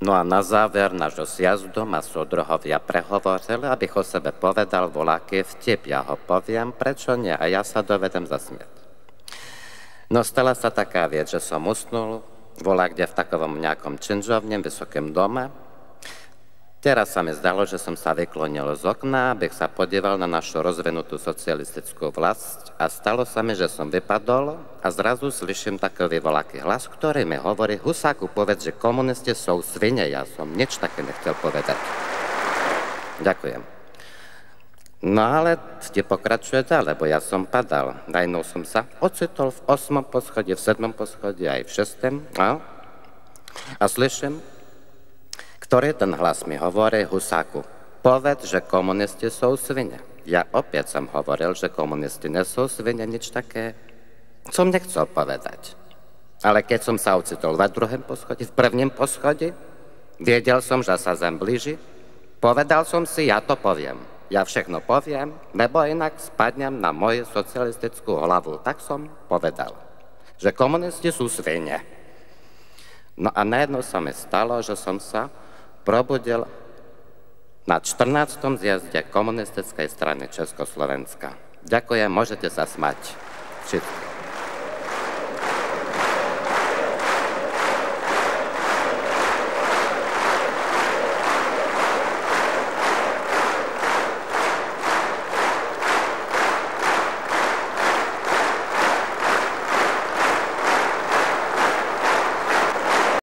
No a na záver nášho sjazdu ma súdruhovia prehovorili, abych o sebe povedal voľaký vtip. Ja ho poviem, prečo nie? A ja sa dovedem zasmiať. No stala sa taká vec, že som usnul voľakde v takovom nejakom činžovnem, vysokém dome. Teraz sa mi zdalo, že som sa vyklonil z okna, abych sa podieval na našu rozvinutú socialistickú vlast a stalo sa mi, že som vypadol a zrazu slyším takový voľaký hlas, ktorý mi hovorí: Husáku, povedz, že komunisti sú svine. Ja som nič také nechcel povedať. Ďakujem. No ale vtip pokračuje ďalej, lebo ja som padal. Najnou som sa ocitol v 8. poschodí, v 7. poschodí aj v 6. A slyším, ktorý ten hlas mi hovorí: Husáku, povedz, že komunisti sú svine. Ja opäť som hovoril, že komunisti nesú svine, nič také som nechcel povedať. Ale keď som sa ocitol v 2. poschodí, v 1. poschodí, vedel som, že sa zem blíži, povedal som si, ja to poviem. Ja všechno poviem, lebo inak spadnem na moju socialistickú hlavu. Tak som povedal, že komunisti sú svine. No a najednou sa mi stalo, že som sa probudil na 14. zjazde komunistickej strany Československa. Ďakujem, môžete sa smať. Všetko.